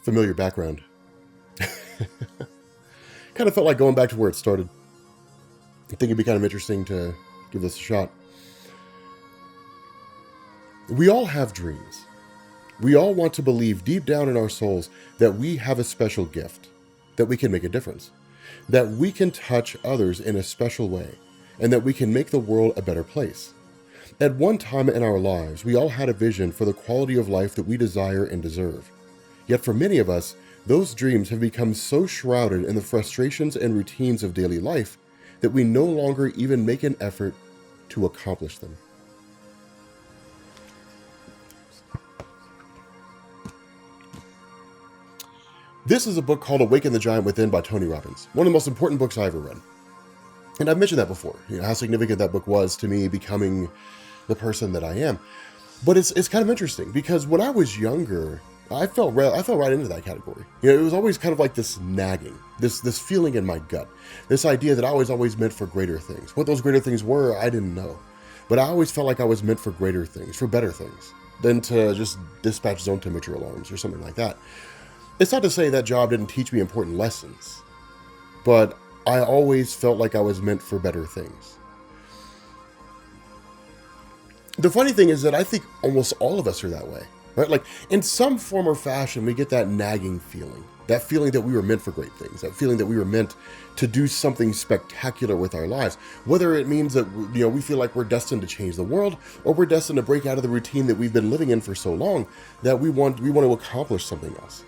familiar background. Kind of felt like going back to where it started. I think it'd be kind of interesting to give this a shot. We all have dreams. We all want to believe deep down in our souls that we have a special gift, that we can make a difference, that we can touch others in a special way, and that we can make the world a better place. At one time in our lives, we all had a vision for the quality of life that we desire and deserve. Yet for many of us, those dreams have become so shrouded in the frustrations and routines of daily life that we no longer even make an effort to accomplish them. This is a book called Awaken the Giant Within by Tony Robbins, one of the most important books I ever read. And I've mentioned that before, how significant that book was to me becoming the person that I am. But it's kind of interesting because when I was younger, I fell right into that category. It was always kind of like this nagging, this feeling in my gut, this idea that I was always meant for greater things. What those greater things were, I didn't know. But I always felt like I was meant for greater things, for better things, than to just dispatch zone temperature alarms or something like that. It's not to say that job didn't teach me important lessons, but I always felt like I was meant for better things. The funny thing is that I think almost all of us are that way, right? Like in some form or fashion, we get that nagging feeling, that feeling that we were meant for great things, that feeling that we were meant to do something spectacular with our lives. Whether it means that, we feel like we're destined to change the world, or we're destined to break out of the routine that we've been living in for so long that we want to accomplish something else.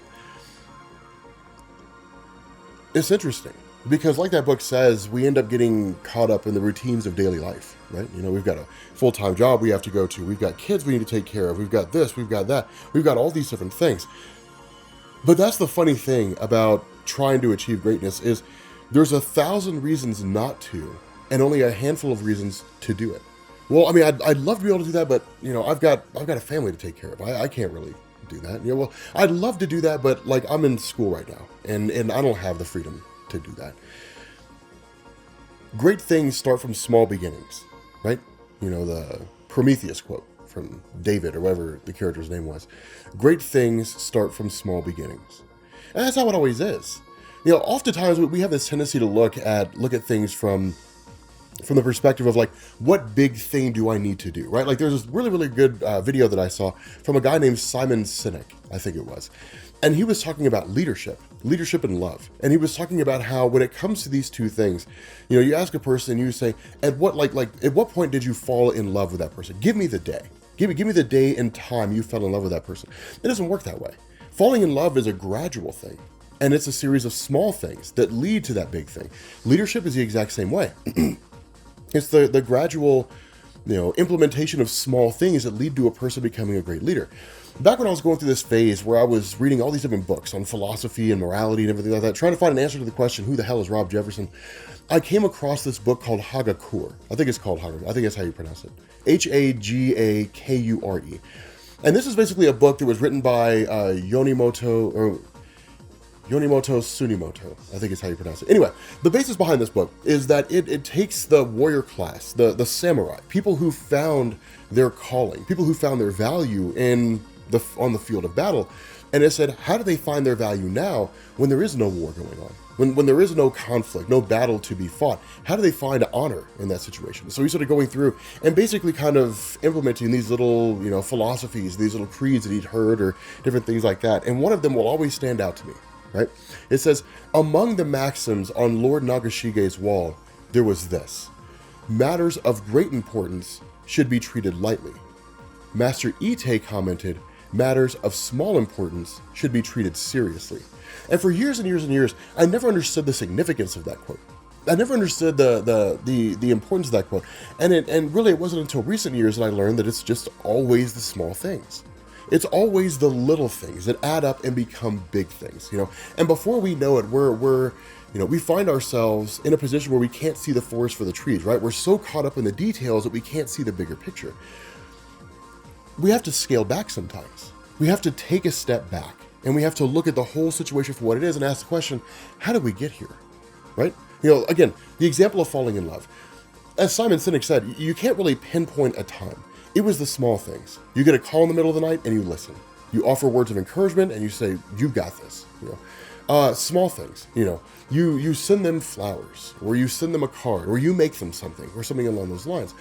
It's interesting because, like that book says, we end up getting caught up in the routines of daily life, right? We've got a full-time job we have to go to. We've got kids we need to take care of. We've got this, we've got that. We've got all these different things. But that's the funny thing about trying to achieve greatness is there's 1,000 reasons not to, and only a handful of reasons to do it. Well, I mean, I'd love to be able to do that, but, I've got a family to take care of. I can't really do that. Well, I'd love to do that, but like I'm in school right now and I don't have the freedom to do that. Great things start from small beginnings, right? The Prometheus quote from David or whatever the character's name was. Great things start from small beginnings. And that's how it always is. Oftentimes we have this tendency to look at things from the perspective of like, what big thing do I need to do, right? Like there's this really, really good video that I saw from a guy named Simon Sinek, I think it was. And he was talking about leadership and love. And he was talking about how when it comes to these two things, you ask a person, you say, at what point did you fall in love with that person? Give me the day. Give me the day and time you fell in love with that person. It doesn't work that way. Falling in love is a gradual thing. And it's a series of small things that lead to that big thing. Leadership is the exact same way. It's the gradual, implementation of small things that lead to a person becoming a great leader. Back when I was going through this phase where I was reading all these different books on philosophy and morality and everything like that, trying to find an answer to the question, who the hell is Rob Jefferson? I came across this book called Hoggett Core. I think it's called Hoggett. I think that's how you pronounce it. Hagakure. And this is basically a book that was written by Yonemoto Tsunimoto, I think is how you pronounce it. Anyway, the basis behind this book is that it takes the warrior class, the samurai, people who found their calling, people who found their value on the field of battle, and it said, how do they find their value now when there is no war going on? When there is no conflict, no battle to be fought, how do they find honor in that situation? So he started going through and basically kind of implementing these little, philosophies, these little creeds that he'd heard or different things like that. And one of them will always stand out to me. Right? It says, among the maxims on Lord Nagashige's wall, there was this: matters of great importance should be treated lightly. Master Ite commented, matters of small importance should be treated seriously. And for years and years and years, I never understood the significance of that quote. I never understood the importance of that quote. And really it wasn't until recent years that I learned that it's just always the small things. It's always the little things that add up and become big things, And before we know it, we find ourselves in a position where we can't see the forest for the trees, right? We're so caught up in the details that we can't see the bigger picture. We have to scale back sometimes. We have to take a step back and we have to look at the whole situation for what it is and ask the question, how did we get here, right? Again, the example of falling in love. As Simon Sinek said, you can't really pinpoint a time. It was the small things. You get a call in the middle of the night and you listen. You offer words of encouragement and you say, you got this. Small things, you send them flowers, or you send them a card, or you make them something, or something along those lines.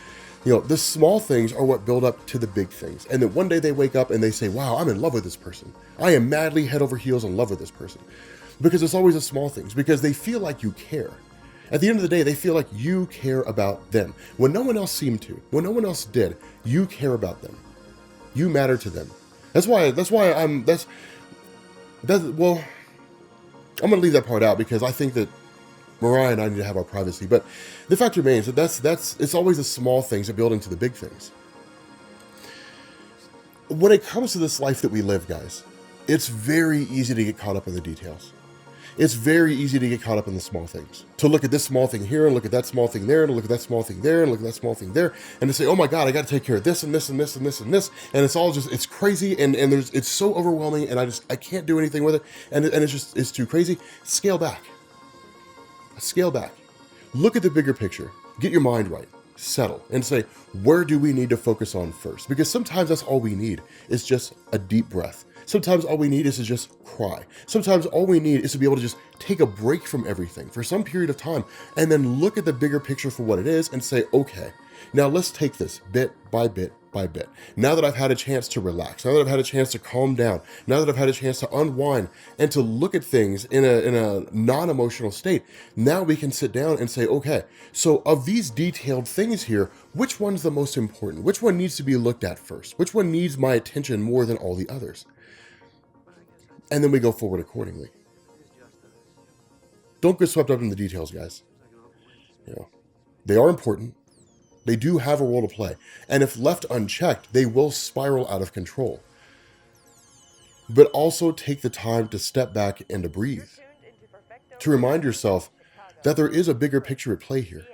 The small things are what build up to the big things. And then one day they wake up and they say, wow, I'm in love with this person. I am madly head over heels in love with this person. Because it's always the small things, because they feel like you care. At the end of the day, they feel like you care about them. When no one else seemed to, when no one else did, you care about them. You matter to them. Well, I'm going to leave that part out because I think that Mariah and I need to have our privacy. But the fact remains that it's always the small things that build into the big things. When it comes to this life that we live, guys, it's very easy to get caught up in the details. It's very easy to get caught up in the small things. To look at this small thing here and look at that small thing there and look at that small thing there and look at that small thing there and to say, oh my God, I got to take care of this and this and this and this and this. And it's all just, it's crazy and it's so overwhelming and I can't do anything with it. And it's too crazy. Scale back. Scale back. Look at the bigger picture. Get your mind right. Settle and say, where do we need to focus on first? Because sometimes that's all we need is just a deep breath. Sometimes all we need is to just cry. Sometimes all we need is to be able to just take a break from everything for some period of time and then look at the bigger picture for what it is and say, okay, now let's take this bit by bit by bit. Now that I've had a chance to relax, now that I've had a chance to calm down, now that I've had a chance to unwind and to look at things in a non-emotional state, now we can sit down and say, okay, so of these detailed things here, which one's the most important? Which one needs to be looked at first? Which one needs my attention more than all the others? And then we go forward accordingly. Don't get swept up in the details, guys. They are important. They do have a role to play. And if left unchecked, they will spiral out of control. But also take the time to step back and to breathe. To remind yourself that there is a bigger picture at play here.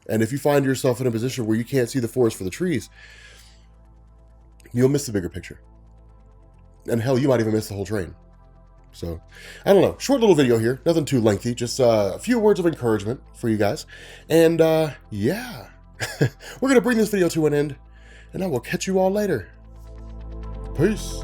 And if you find yourself in a position where you can't see the forest for the trees, you'll miss the bigger picture. And hell, you might even miss the whole train. So, I don't know. Short little video here. Nothing too lengthy. Just a few words of encouragement for you guys. And, yeah. We're going to bring this video to an end. And I will catch you all later. Peace.